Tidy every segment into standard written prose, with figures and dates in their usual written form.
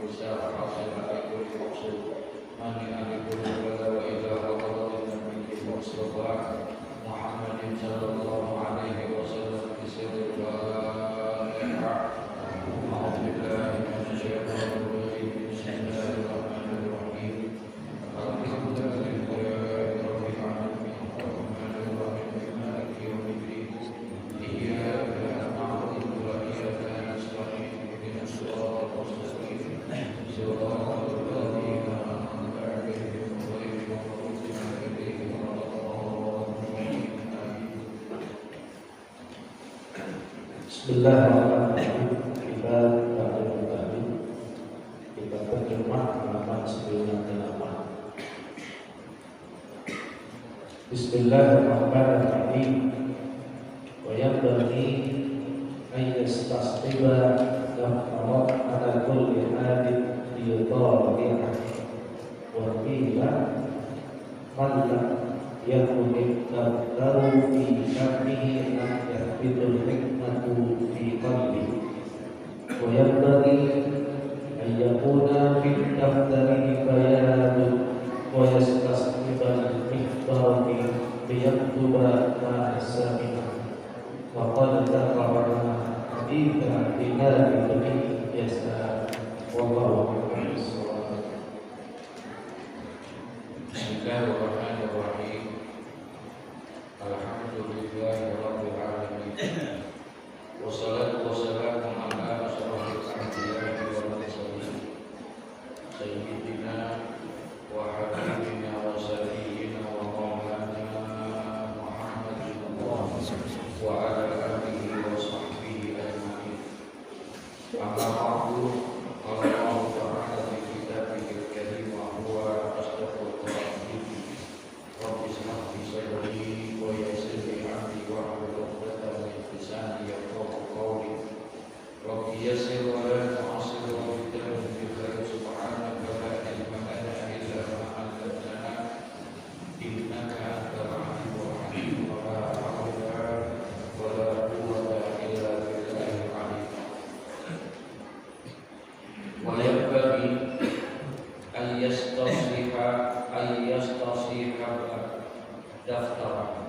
hisab hasilan kulli maqsud mani'an kulli bala wa ila hadratin nabi Mustafa Muhammadin sallallahu alaihi wasallam bisiril Fatihah. A'udzu billahi minasy syaithanir rajim. Bismillahirrahmanirrahim. Alhamdulillahi rabbil alamin. Arrahmanir rahim. Maliki yaumiddin. Iyyaka na'budu wa iyyaka nasta'in. Ihdinas siratal mustaqim. Siratal ladzina an'amta 'alaihim ghairil maghdubi 'alaihim waladdallin. Bismillahirrahmanirrahim. Kita terjemah halaman 98. Bismillahirrahmanirrahim. Wa yanbaghi an yastasqiba naf'arat ala kulli hadin liyutari'ah wa qila man lam yakun iqtadaru fi syar'ihi lam yahbidul hikmatu fi qalbihi wa yanbaghi an yakuna fi daftarihi bayanun wa yastasqiba al-ikhbari liyaktuba ma as-sami'a wa qad dhakarna haditha Bilal bin Yasar wallahu a'lam. Bismillahirrahmanirrahim. Alhamdulillahi rabbil alamin. Wassalatu wassalamu ala asyrafil anbiya'i wal mursalin sayyidina wa habibina wa sayyidina wa maulana Muhammadin wa ala alihi wa sahbihi ajma'in. Amma ba'du. Qala Allah ta'ala fi kitabihil karim wa huwa asdaqul qa'ilin. Rabbi ishrah li sadri wa yassir li amri wahlul 'uqdatam min lisani yafqahu qawli. Rabbi yassir wa la tu'assir wa bid'ah bil khair subhanaka la ilma lana illa ma 'allamtana innaka antal 'alimul hakim. Wa la hawla wa la quwwata illa billahil 'aliyyil 'azim. Wa yanbaghi an yastasliha daftar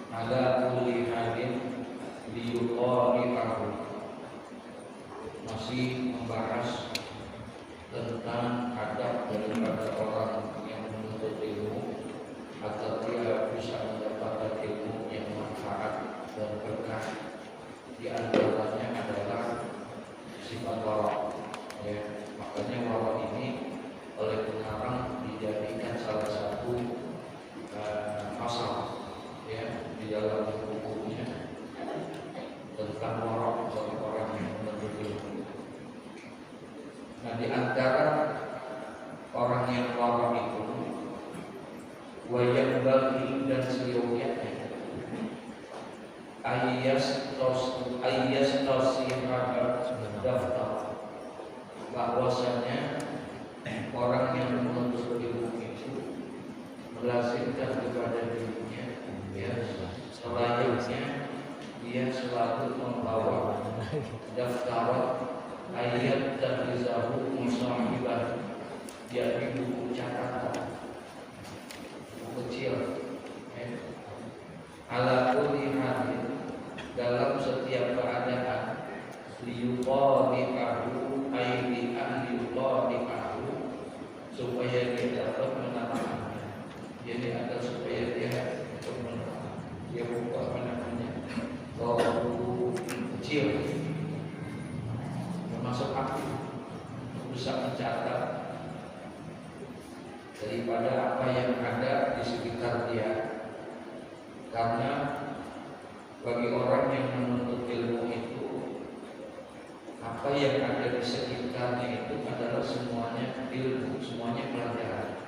ala kulli hadin liyuqari'ahu. Masih membahas tentang adab daripada orang yang menuntut ilmu agar dia bisa mendapatkan ilmu yang manfaat dan berkah. Di antaranya adalah sifat wara. Ya, makanya wara ini oleh pengarang dijadikan salah satu pasal ya di dalam bukunya tentang wara bagi orang yang menuntut ilmu. Nah, di antara orang yang wara itu wayang bagi dan seyogyanya ayas tosihah daftar, bahwasanya orang yang menuntut ilmu itu melazimkan kepada dirinya ya selayaknya dia selalu membawa daftar ayat dan rizahu musahibah, yakni buku catatan buku kecil ya. Ala kulli hadin, dalam setiap keadaan, liyuqari'ahu ayli ahli yuqari'ahu, supaya dia dapat menamakannya. Jadi agar supaya dia dapat menamakan. Dia buka namanya buku kecil termasuk aktif, bisa mencatat daripada apa yang ada di sekitar dia. Karena bagi orang yang menuntut ilmu itu, apa yang ada di sekitarnya itu adalah semuanya ilmu, semuanya pelajaran.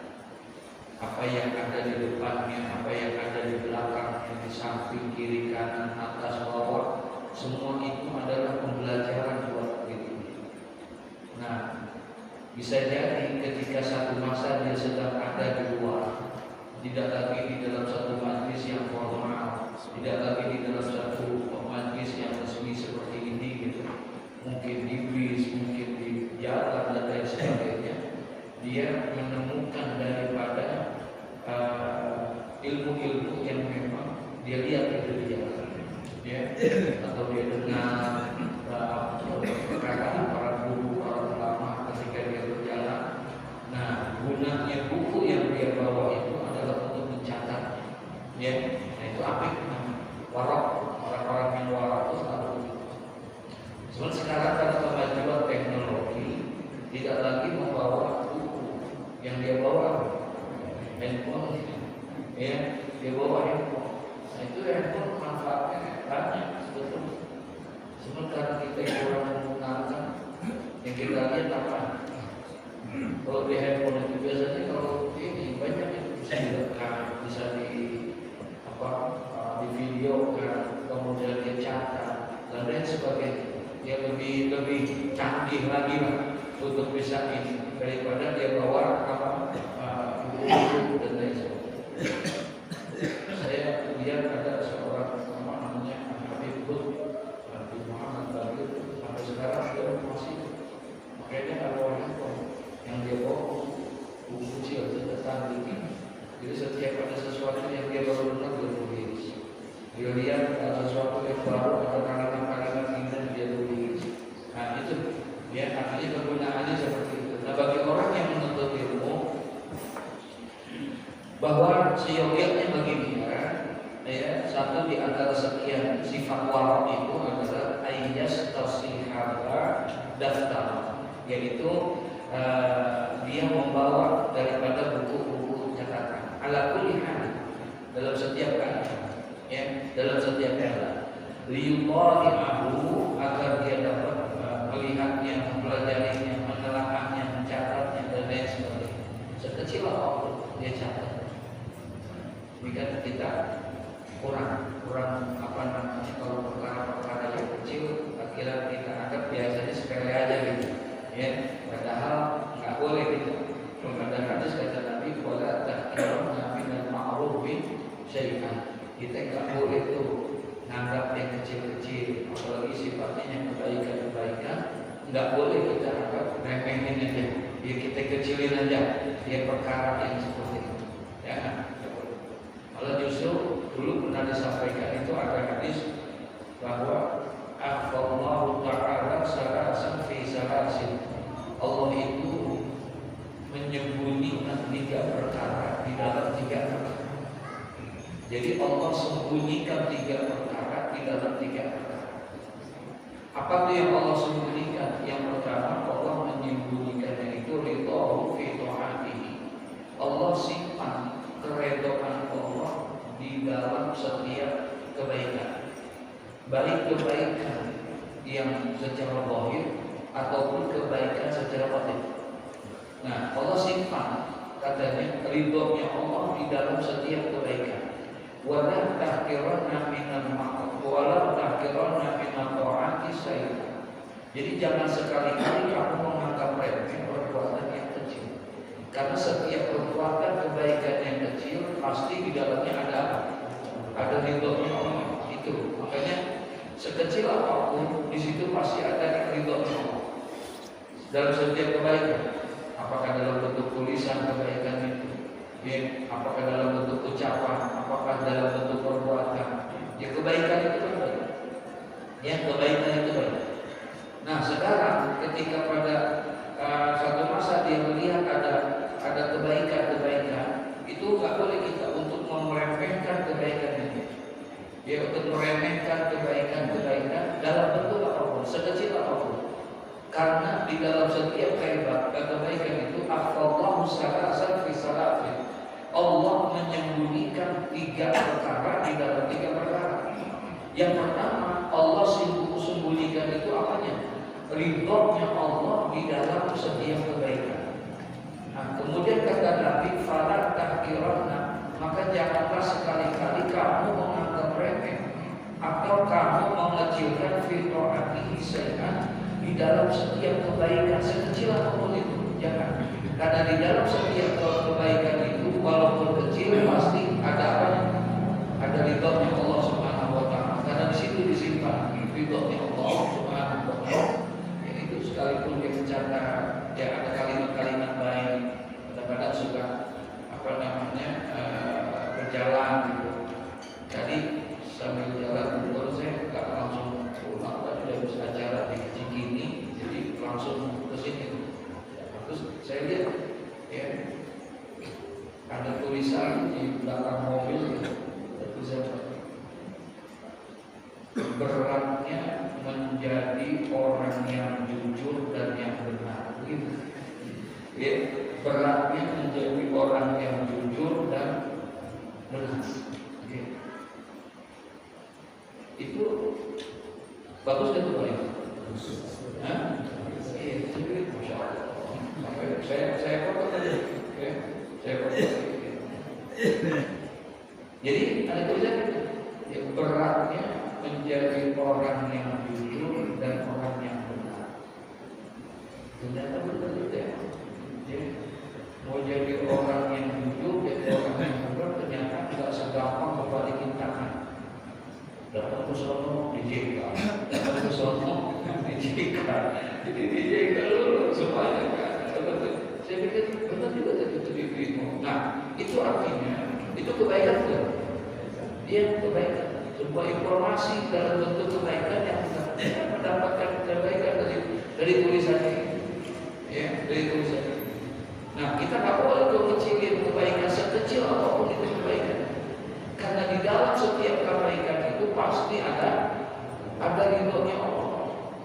Apa yang ada di depannya, apa yang ada di belakangnya, di samping, kiri, kanan, atas, bawah, semua itu adalah pembelajaran buat dirinya. Nah, bisa jadi ketika satu masa dia sedang ada di luar, tidak lagi di dalam satu majlis yang formal, tidak lagi di dalam satu majlis yang resmi seperti ini gitu. Mungkin di bis, mungkin di jalan dan lain sebagainya, dia menemukan daripada ilmu-ilmu yang memang dia lihat itu di jalan, ya, atau dia dengar perkataan para guru, para ulama ketika dia berjalan. Nah, gunanya buku yang dia bawa itu adalah untuk mencatat, ya. Nah, itu apik, warok, orang-orang yang warok itu selalu. Cuman sekarang karena kemajuan teknologi, tidak lagi membawa buku, yang dia bawa handphone, ya, dia bawa handphone. Nah, itu handphone manfaatnya banyak sebetulnya. Sementara kita kurang menggunakan, yang kita lihat apa? Kalau di handphone itu biasanya kalau ini banyak yang bisa direkam, bisa di video kan, kemudian dia catat dan lain sebagainya. Dia lebih canggih lagi lah untuk bisa ini daripada dia bawa buku dan lain sebagainya. Saya lihat ada seorang namanya Habib Muhammad Bagir, sampai sekarang dia masih makanya ada orang yang dia bawa buku kecil tentang ini. Jadi setiap ada sesuatu yang dia baru dengar dia tulis. Dia lihat ada sesuatu yang baru, ada kalimat-kalimat indah dia tulis. Nah itu, ya artinya kegunaannya seperti itu. Nah bagi orang yang menuntut ilmu, bahwa seyogyanya begini ya, satu di antara sekian sifat warok itu adalah ayas tasihaba daftar, yaitu dia membawa daripada buku-buku catatan ala kulli hal dalam setiap keadaan, ya, dalam setiap keadaan liyudhari'ahu, agar dia dapat melihatnya, mempelajarinya, menelaahnya, mencatatnya dan lain sebagainya. Sekecil apapun dia catat. Jika kita kurang apa namanya, kalau perkara-perkara yang kecil akhirnya kita anggap biasanya sepele aja gitu, ya, padahal nggak boleh gitu. Ada hadis kata Nabi, wala tahqirna minal ma'rufi syai'an. Kita nggak boleh tuh nganggap yang kecil-kecil, apalagi sifatnya yang kebaikan-kebaikan, nggak boleh kita anggap remehin aja, ya kita kecilin aja, dia perkara yang seperti itu, ya. Kalau justru dulu pernah disampaikan itu ada hadis bahwa Allahu Ta'ala salasan fi salasin, Allah itu menyembunyikan 3 perkara di dalam 3 perkara. Jadi Allah sembunyikan 3 perkara di dalam 3 perkara. Apa itu yang Allah sembunyikan? Yang pertama, Allah menyembunyikannya itu ridhahu fi ta'atihi. Allah simpan keredaan Allah di dalam setiap kebaikan, baik kebaikan yang secara zahir ataupun kebaikan secara batin. Nah, Allah simpan katanya ridhonya Allah di dalam setiap kebaikan. Wala tahqiranna minal ma'ruf wala tahqiranna minal ta'ati syai'an. Jadi jangan sekali-kali kamu menganggap remeh perbuatan yang kecil. Karena setiap perbuatan kebaikan yang kecil pasti di dalamnya ada apa? Ada ridhonya Allah. Itu makanya sekecil apapun di situ pasti ada ridhonya Allah dalam setiap kebaikan. Apakah dalam bentuk tulisan kebaikan itu, ya, apakah dalam bentuk ucapan, apakah dalam bentuk perbuatan, ya kebaikan itu baik, ya kebaikan itu baik. Nah sekarang ketika pada satu masa dia melihat ada kebaikan-kebaikan, itu nggak boleh kita untuk meremehkan kebaikan ini, ya, untuk meremehkan kebaikan-kebaikan dalam bentuk apapun, sekecil apapun. Karena di dalam setiap kebaikan itu Allah salasan fi salatin, Allah menyembunyikan 3 perkara di dalam 3 perkara. Yang pertama, Allah sembunyikan itu apanya? Ridhonya Allah di dalam setiap kebaikan. Nah, kemudian kata Nabi, fala tahqiranna, maka janganlah sekali-kali kamu menganggap remeh atau kamu mengecilkan fi ta'atihi syai'an, di dalam setiap kebaikan sekecil apapun itu, jangan. Karena di dalam setiap kebaikan itu walaupun kecil pasti ada apa? Ada ridhonya Allah Subhanahu wa taala. Karena di situ disimpan ridhonya Allah Subhanahu wa taala. Yaitu sekalipun dia bercanda, dia ada kalimat-kalimat baik, kadang-kadang suka berjalan gitu. Jadi sambil jalan keluar saya nggak langsung pulang, tadi udah bisa acara di Cikini, jadi langsung ke sini. Terus saya lihat ya ada tulisan di belakang mobil tulisan beratnya menjadi orang yang jujur dan yang benar. Begitu. Ya, beratnya menjadi orang yang jujur dan benar. Ya. Itu bagus kan tuh Pak? Hah? Iya, jadi masya Allah. Saya foto tadi, ya, saya foto. Jadi ada tulisan ya, beratnya menjadi orang yang jujur dan orang yang benar. Ternyata benar juga ya. Jadi, mau jadi orang yang jujur dan orang yang benar ternyata tidak segampang membalikin tangan. Datang ke sono dijegal, datang ke sono dijegal, jadi dijegal dulu semuanya kan. Saya pikir benar juga tadi itu dirimu. Nah, itu artinya itu kebaikan tuh. Dia kebaikan. Sebuah informasi dalam bentuk kebaikan yang kita mendapatkan kebaikan dari tulisan ini, ya, dari tulisan ini. Nah, kita nggak boleh kecilin kebaikan sekecil apapun itu kebaikan, karena di dalam setiap kebaikan itu pasti ada ridhonya Allah,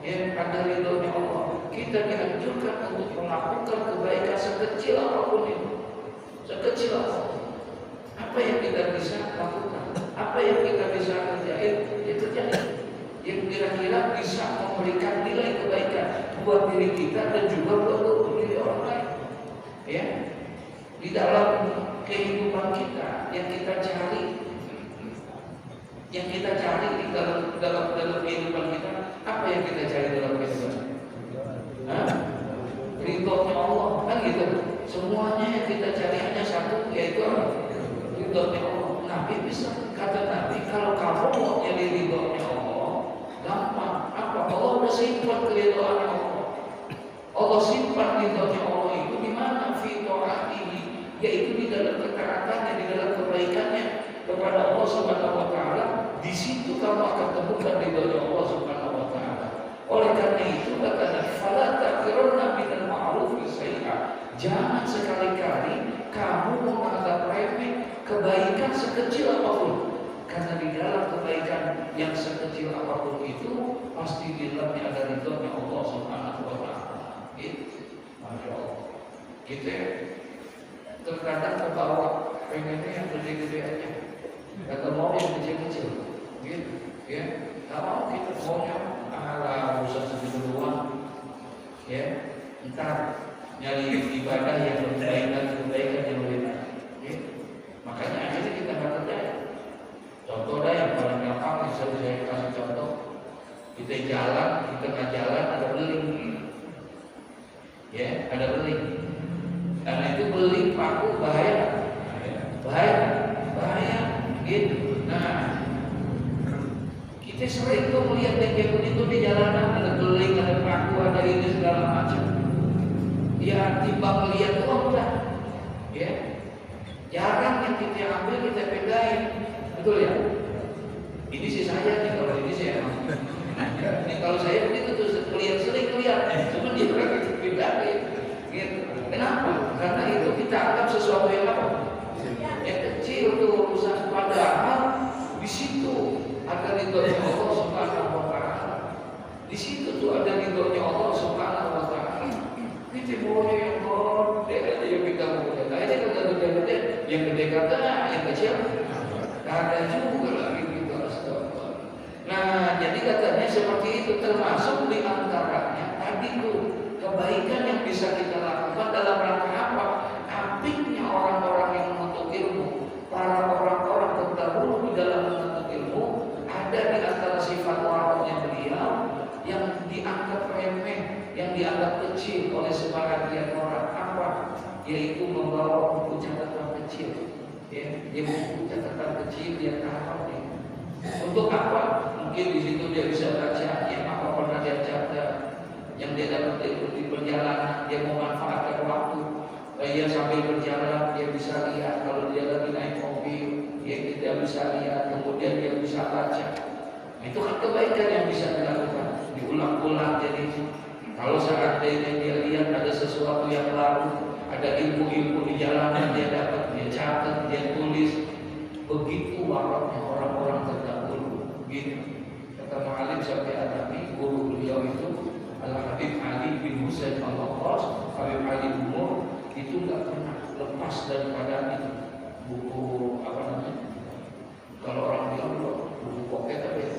ya, ada ridhonya Allah. Kita dianjurkan untuk melakukan kebaikan sekecil apapun itu, sekecil apapun. Apa yang kita bisa lakukan? Apa yang kita bisa kerjain? Ya kerjain. Yang kira-kira bisa memberikan nilai kebaikan buat diri kita dan juga buat diri orang lain. Ya, di dalam kehidupan kita yang kita cari, di dalam kehidupan kita, apa yang kita cari dalam kehidupan? Ridhonya Allah, kan gitu. Semuanya yang kita cari hanya satu, yaitu ridhonya Allah. Nabi bisa kata Nabi, kalau kamu mau jadi ridhonya Allah, gampang. Apa? Allah udah simpan keridhoannya Allah. Allah simpan ridhonya Allah itu di mana? Fi ta'atihi, yaitu di dalam ketaatannya, di dalam kebaikannya kepada Allah Subhanahu wa taala. Di situ kamu akan temukan ridhonya Allah Subhanahu wa taala. Oleh karena itu kata Nabi, fala taqirunna minal ma'rufi syai'a. Jangan sekali-kali kamu menganggap remeh kebaikan sekecil apapun, karena di dalam kebaikan yang sekecil apapun itu pasti di dalamnya ada ridhonya Allah Subhanahu wa taala. Itu, masya Allah. Gitu ya. Terkadang kebawa pengennya yang gede-gede aja, kata mau yang kecil-kecil, gitu, ya. Gak mau kita maunya ala urusan segitu doang, ya. Ntar nyari ibadah yang lebih baik dan kebaikan yang lebih baik. Ya. Makanya akhirnya kita nggak kerjain. Contoh dah yang paling gampang yang saya kasih contoh. Kita jalan, di tengah jalan ada beling, ya, ada beling. Karena itu beling paku bahaya, gitu. Nah, kita sering tuh melihat yang kayak begitu di jalanan, ada beling, ada paku, ada ini segala macam. Ya, timbang melihat doang udah, ya. Jarang yang kita ambil kita bedain, betul ya? Ini sih saya nih, kalau ini saya ini kalau saya begitu tuh sering lihat, cuma dia berarti kita bedain, gitu. Kenapa? Karena itu kita anggap sesuatu yang apa? Yang kecil tuh urusan, padahal di situ ada ridhonya Allah Subhanahu wa taala. Di situ tuh ada ridhonya Allah Subhanahu wa taala. Kita maunya yang gede aja yang kita mau lihat. Aja kagak gede-gede, yang gede kata, yang kecil ada juga lagi gitu, astagfirullah. Nah, jadi katanya seperti itu, termasuk di antaranya tadi tuh kebaikan yang bisa kita lakukan dalam rangka apa? Apiknya orang-orang yang menuntut ilmu, para orang-orang terdahulu di dalam menuntut ilmu, ada di antara sifat orangnya beliau yang dianggap remeh, yang dianggap kecil oleh sebagian orang, apa? Yaitu membawa buku catatan kecil, ya, dia buku catatan kecil dia taruh ya. Untuk apa? Mungkin di situ dia bisa baca yang apa pernah dia catat, yang dia dapat di perjalanan, dia memanfaatkan waktu. Dia sambil berjalan dia bisa lihat, kalau dia lagi naik mobil dia tidak bisa lihat, kemudian dia bisa baca. Itu kan kebaikan yang bisa dilakukan, diulang-ulang. Jadi kalau seandainya dia lihat ada sesuatu yang baru, ada ilmu-ilmu di jalanan, dia dapat, dia catat, dia tulis. Begitu waraknya orang-orang terdahulu. Gitu. Kata Ma'alim sampai Adabi, guru beliau itu Al-Habib Ali bin Husain Al-Qas, Habib Ali Umur, itu nggak pernah lepas daripada itu. Buku apa namanya? Kalau orang bilang buku pocket apa ya?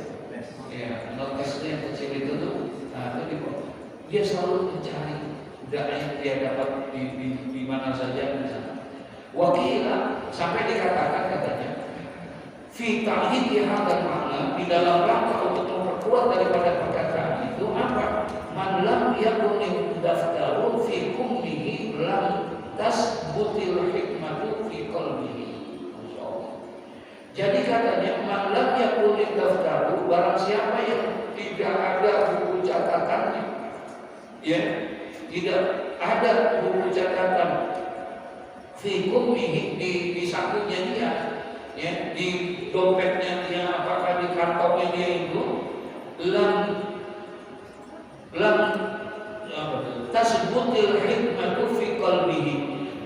Ya, notes yang kecil itu tuh, nah itu dia selalu mencari data yang dia dapat di mana saja di sana. Wakilah sampai dikatakan katanya, fi ta'hid hadzal makna, di dalam rangka untuk memperkuat daripada perkataan itu apa? Man lam yakun daftaru fi kummihi lam tasbutil hikmatu fi qalbihi. Jadi katanya man lam yakun daftaru, barang siapa yang tidak ada buku catatannya, ya, tidak ada buku catatan fi kummihi di sakunya dia, ya, di dompetnya dia, apakah di kantongnya dia itu lam tasbutil hikmatu fi qalbihi,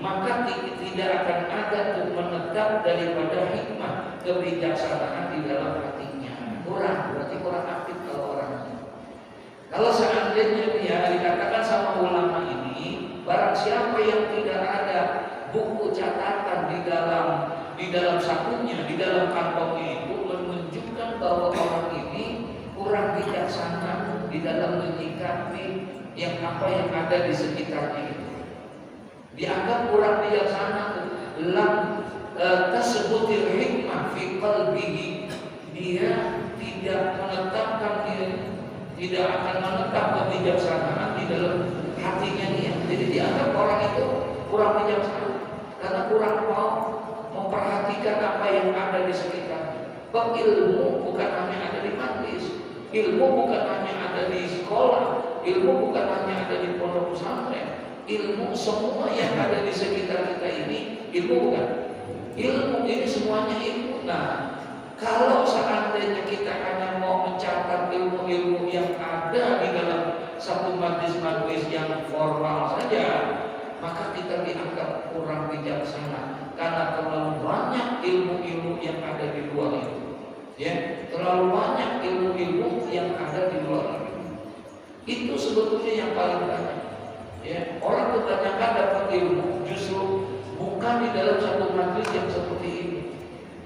maka tidak akan ada menetap daripada hikmah, kebijaksanaan di dalam hatinya. Berarti kurang aktif kalau orangnya. Kalau seandainya dia dikatakan sama ulama ini, barang siapa yang tidak ada buku catatan di dalam sakunya, di dalam kantongnya itu, menunjukkan bahwa orang ini kurang bijaksana di dalam menyikapi yang apa yang ada di sekitarnya itu. Dianggap kurang bijaksana. Lam tasbutil hikmah fi qalbihi, dia tidak menetapkan diri, tidak akan menetap kebijaksanaan di dalam hatinya dia. Jadi dianggap orang itu kurang bijaksana karena kurang mau memperhatikan apa yang ada di sekitarnya. Sebab ilmu bukan hanya ada di majlis, ilmu bukan hanya ada di sekolah, ilmu bukan hanya ada di pondok pesantren. Ilmu semua yang ada di sekitar kita ini ilmu bukan? Ilmu ini semuanya ilmu. Nah, kalau seandainya kita hanya mau mencatat ilmu-ilmu yang ada di dalam satu majlis-majlis yang formal saja, maka kita dianggap kurang bijaksana karena terlalu banyak ilmu-ilmu yang ada di luar itu. Ya, terlalu banyak ilmu-ilmu yang ada di luar itu. Itu sebetulnya yang paling banyak. Ya, orang kebanyakan dapat ilmu justru bukan di dalam satu majlis yang seperti ini.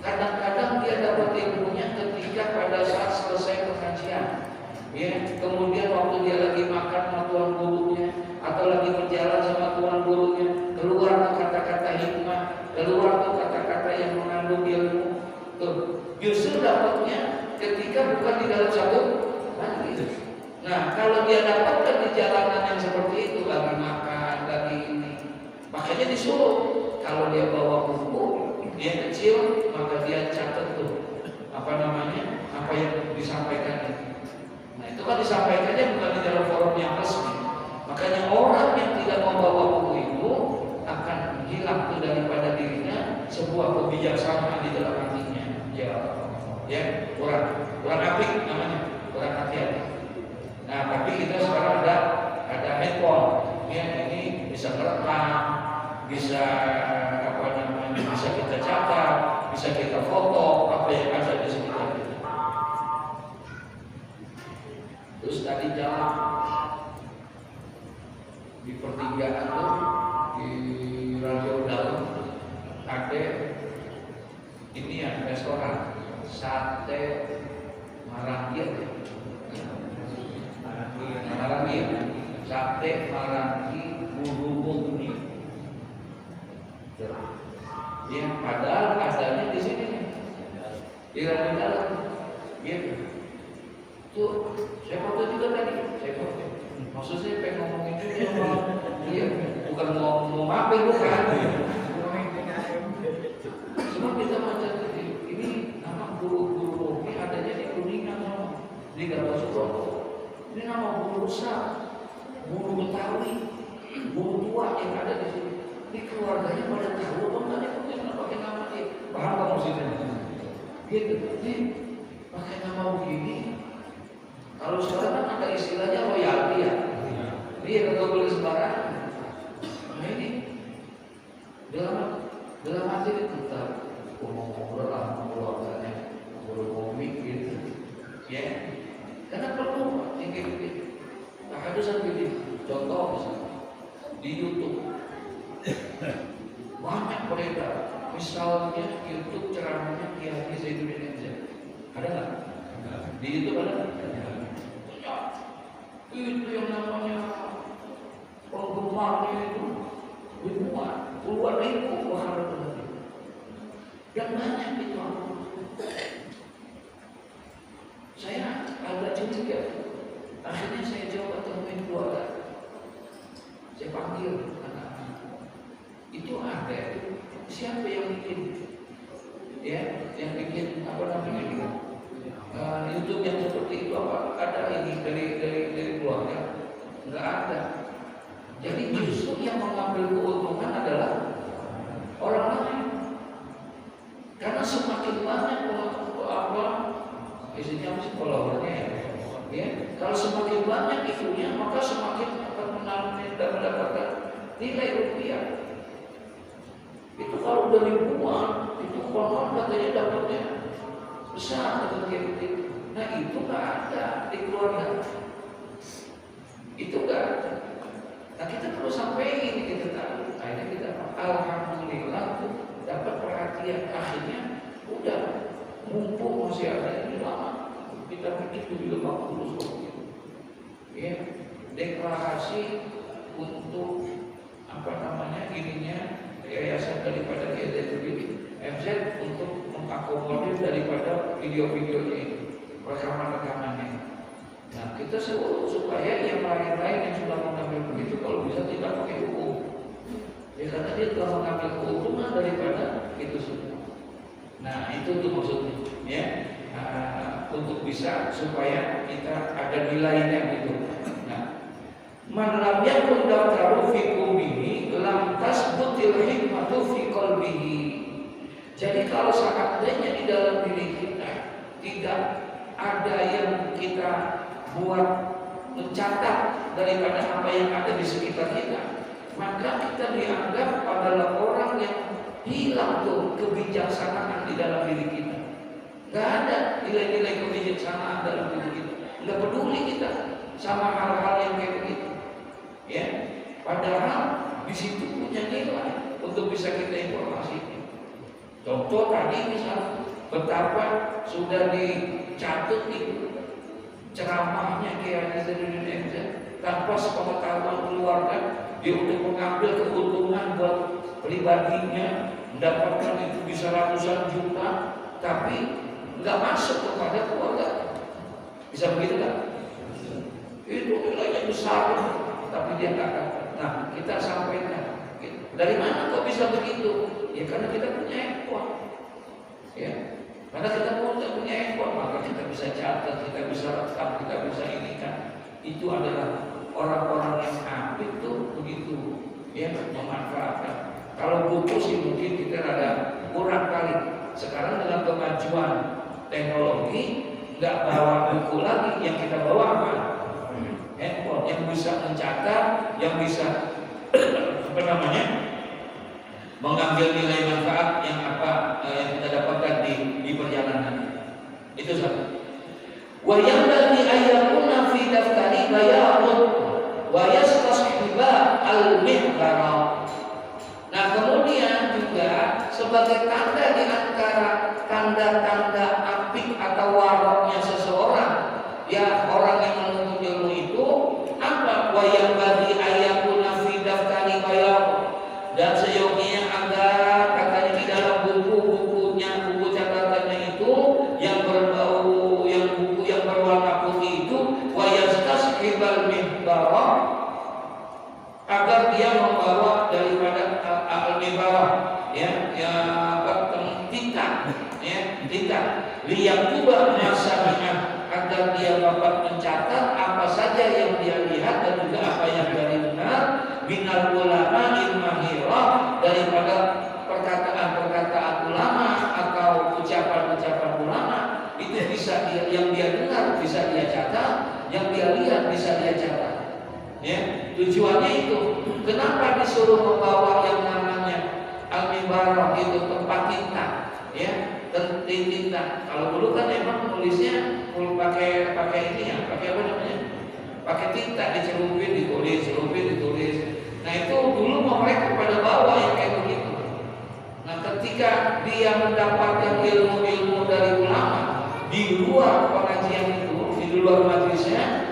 Kadang-kadang dia dapat ilmunya ketika pada saat selesai pengajian, ya, kemudian waktu dia lagi makan sama tuan gurunya atau lagi berjalan sama tuan gurunya, keluar tuh kata-kata hikmah, keluar tuh kata-kata yang mengandung ilmu. Tuh, justru dapatnya ketika bukan di dalam satu majlis. Nah, kalau dia dapatkan di jalanan yang seperti itu, lagi makan, lagi ini, makanya disuruh kalau dia bawa buku, dia kecil, maka dia catat tuh apa yang disampaikan. Nah, itu kan disampaikannya bukan di dalam forum yang resmi. Makanya orang yang tidak membawa buku itu akan hilang tuh daripada dirinya sebuah kebijaksanaan di dalam hatinya. Ya, kurang apik namanya, kurang hati-hati. Nah, tapi kita sekarang ada handphone, ya, ini bisa merekam, bisa bisa kita catat, bisa kita foto apa yang ada di sekitar kita. Terus tadi jalan di pertigaan tuh di radio dalam ada ini ya, restoran sate Maranggi. Marangi, sate Marangi Buru Murni. Ya, padahal adanya di sini nih, di dalam, gitu. Tuh, saya foto juga tadi, saya foto. Maksud saya pengen ngomongin juga, iya, bukan mau mampir bukan. Cuma kita baca ini nama Buru Murni adanya di Kuningan, di Gabah Sukoto. Ini nama guru besar di keluarganya pada tahu apa enggak nih pakai nama dia. Paham nggak maksudnya? Gitu. Nih pakai nama begini. Kalau sekarang kan ada istilahnya royalti ya. Dia nggak boleh sembarangan. Nah ini dalam hati kita ngobrol lah keluarganya, ngobrol mikir, ya. Karena perlu yang kayak gitu. Nah, ada satu contoh misalnya di YouTube banyak beredar, misalnya YouTube ceramahnya Kiai Zainuddin MZ. Ada nggak? Di YouTube ada? Itu yang namanya penggemarnya itu ribuan, puluhan ribu bahkan lebih. Dan banyak itu. Saya agak jijik ya. Akhirnya saya coba temuin keluarga. Saya panggil anak-anak. Itu ada itu. Siapa yang bikin? Ya, yang bikin apa namanya itu? YouTube yang seperti itu apa? Ada ini dari keluarga? Enggak ada. Jadi justru yang mengambil keuntungan adalah orang lain. Karena semakin banyak isinya mesti followernya ya. Kalau semakin banyak isunya, maka semakin akan mendapatkan nilai rupiah. Itu kalau udah ribuan, itu konon katanya dapatnya besar atau kayak begitu. Nah itu nggak ada di keluarga. Itu nggak ada. Nah kita perlu sampaikan kita tahu. Akhirnya kita alhamdulillah dapat perhatian. Akhirnya udah mumpung masih ada ini lama kita begitu juga bagus ya deklarasi untuk apa namanya ininya yayasan daripada Zainuddin MZ untuk mengakomodir daripada video-videonya itu rekaman-rekamannya. Nah kita supaya yang lain-lain yang sudah mengambil begitu kalau bisa tidak pakai hukum ya karena dia telah mengambil keuntungan daripada itu semua. Nah itu tuh maksudnya ya untuk bisa supaya kita ada nilainya gitu. Nah, man lam yakun daftaru fi qulbihi lam tasbutil hikmatu fi qalbihi. Jadi kalau seandainya di dalam diri kita tidak ada yang kita buat mencatat daripada apa yang ada di sekitar kita, maka kita dianggap adalah orang yang hilang tuh kebijaksanaan di dalam diri kita. Gak ada nilai-nilai kebijaksanaan dalam diri kita. Gak peduli kita sama hal-hal yang kayak begitu. Ya, padahal di situ punya nilai untuk bisa kita informasikan. Contoh tadi misalnya betapa sudah dicatat itu ceramahnya Kiai Zainuddin MZ tanpa sepengetahuan keluarga dia untuk mengambil keuntungan buat pribadinya mendapatkan itu bisa ratusan juta tapi nggak masuk kepada keluarga. Bisa begitu kan? Itu nilainya besar tapi dia nggak dapat. Nah kita sampaikan dari mana kok bisa begitu? Ya karena kita punya handphone ya. Karena kita punya handphone maka kita bisa catat, kita bisa rekam, kita bisa ini kan. Itu adalah orang-orang yang aktif tuh begitu ya memanfaatkan. Kalau buku sih mungkin kita ada kurang kali. Sekarang dengan kemajuan teknologi nggak bawa buku lagi, yang kita bawa apa? Handphone yang bisa mencatat, yang bisa apa namanya mengambil nilai manfaat yang apa yang kita dapatkan di perjalanan. Itu satu. Wa yanbaghi ayyakuna fi daftari bayarun wa yastashiba al-mihbara. Nah kemudian juga sebagai tanda di antara tanda-tanda apik atau waroknya seseorang, ya orang yang menuntut ilmu itu apa? Wa yanbaghi ayyakuna fi daftari bayarun. Dan seyogianya agar katanya di dalam buku-bukunya, buku catatannya itu yang berbau, yang buku yang berwarna putih itu, wa yastashibal mihbarah, agar dia membawa daripada al-mihbarah, ya, tinta, ya, tinta, liyaktuba masami'ah, agar dia dapat mencatat apa saja yang dia lihat dan juga apa yang dia dengar minal ulama mahirah tujuannya itu. Kenapa disuruh membawa yang namanya al-mibarah itu tempat tinta, ya, tinta. Kalau dulu kan emang nulisnya pakai ini ya, pakai apa namanya? Pakai tinta, dicelupin, ditulis. Nah itu dulu mereka pada bawa yang kayak begitu. Nah ketika dia mendapatkan ilmu-ilmu dari ulama di luar pengajian itu, di luar majlisnya,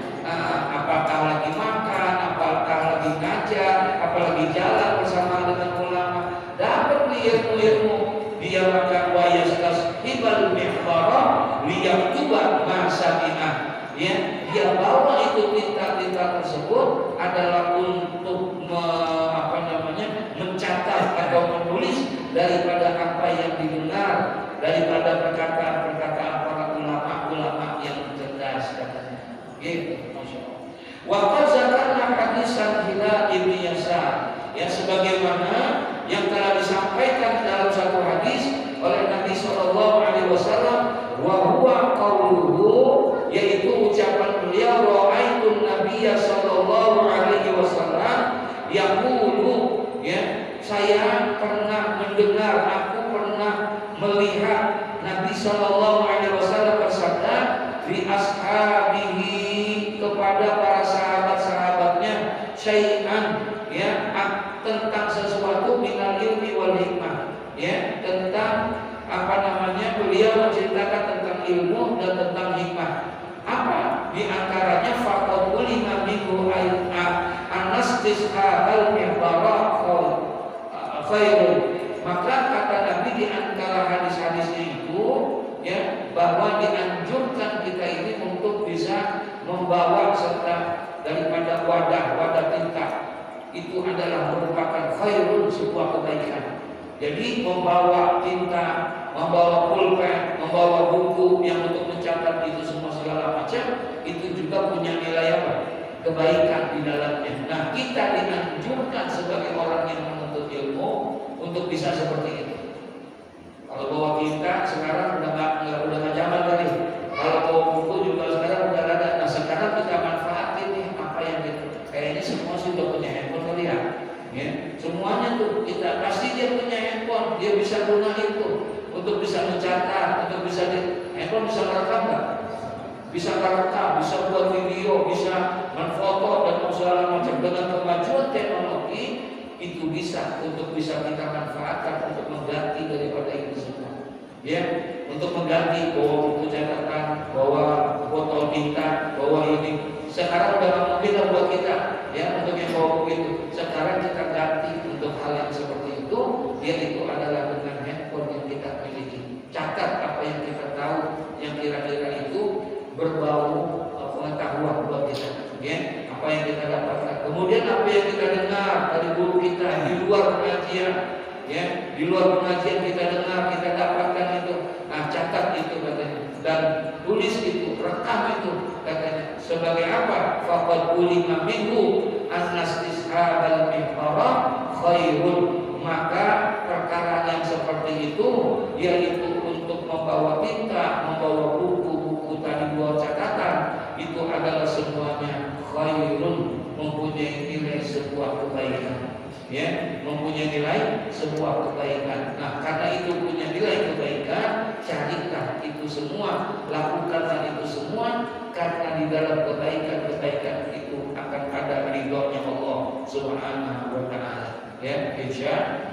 apakah lagi makan, apakah lagi ngajar, apalagi jalan bersama dengan ulama, dapat ilmu-ilmu, dia maka wayastas hibal mihbarah liyaktuba masami'ah. Ya, dia bawa itu tinta-tinta tersebut adalah untuk mencatat atau menulis daripada apa yang didengar, daripada perkataan-perkataan para ulama-ulama yang cerdas katanya. Gitu, Masya Allah. Wa qad zakarna hadisan Hilal bin Yasar, ya, sebagaimana yang telah disampaikan dalam satu hadis oleh Nabi sallallahu alaihi wasallam, wa huwa qauluhu, yaitu ucapan beliau, ra'aitun nabiyya sallallahu alaihi wasallam yaqulu, ya, saya pernah mendengar, aku pernah melihat Nabi sallallahu alaihi wasallam bersabda li ashabihi, kepada para sahabat-sahabatnya, syai'an, ya, tentang sesuatu minal ilmi wal hikmah, ya, tentang beliau menceritakan tentang ilmu dan tentang hikmah. Apa di antaranya? Faqad ulima minhu anastishabal mihbarah khairun. Maka kata Nabi di antara hadis-hadisnya itu, ya, bahwa dianjurkan kita ini untuk bisa membawa serta daripada wadah tinta, itu adalah merupakan khairun, sebuah kebaikan. Jadi membawa tinta, membawa pulpen, membawa buku yang untuk mencatat itu semua segala macam, itu juga punya nilai apa? Kebaikan di dalamnya. Nah, kita dianjurkan sebagai orang yang menuntut ilmu untuk bisa seperti itu. Kalau bawa tinta sekarang udah nggak zaman lagi. Kalau bawa buku juga sekarang udah ada. Nah, sekarang kita manfaatin nih apa yang kayaknya semua sudah punya handphone kali ya. Ya, semuanya tuh kita kasih dia punya handphone, dia bisa gunain itu untuk bisa mencatat, untuk bisa handphone bisa merekam nggak? Bisa merekam, bisa buat video, bisa menfoto dan segala macam. Dengan kemajuan teknologi itu bisa untuk bisa kita manfaatkan untuk mengganti daripada itu semua. Ya, untuk mengganti bawa buku catatan, bawa botol tinta, bawa ini. Sekarang udah mungkin buat kita, ya, untuk yang bawa buku itu. Sekarang kita ganti untuk hal yang seperti itu, yaitu adalah dengan handphone yang kita miliki. Catat apa yang kita tahu, yang kira-kira itu berbau pengetahuan buat kita, ya, apa yang kita dapatkan. Kemudian apa yang kita dengar dari guru kita di luar pengajian, ya, di luar pengajian kita dengar, kita dapatkan itu. Nah, catat itu katanya, dan tulis itu, rekam itu katanya. Sebagai apa? Faqad ulima minhu annastishabal mihbarah khairun. Maka perkara yang seperti itu, yaitu untuk membawa tinta, membawa buku-buku tadi buat catatan, itu adalah semuanya khairun, mempunyai nilai sebuah kebaikan. Ya, mempunyai nilai sebuah kebaikan. Nah, karena itu punya nilai kebaikan, carilah itu semua, lakukanlah itu semua, karena di dalam kebaikan itu akan ada ridhonya Allah Subhanahu wa taala. Ya, insya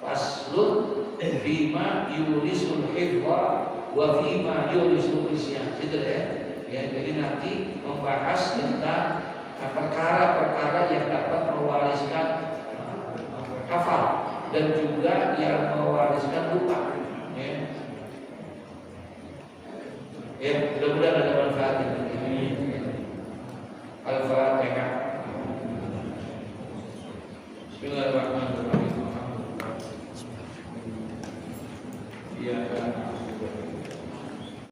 faslun bima yulisul hifwa wa bima yulisul isyan. Gitu ya. Ya, jadi nanti membahas tentang perkara-perkara yang dapat mewariskan hafal dan juga yang mewariskan lupa. Ya, ya, mudah-mudahan ada manfaat ini. Al-Fatihah.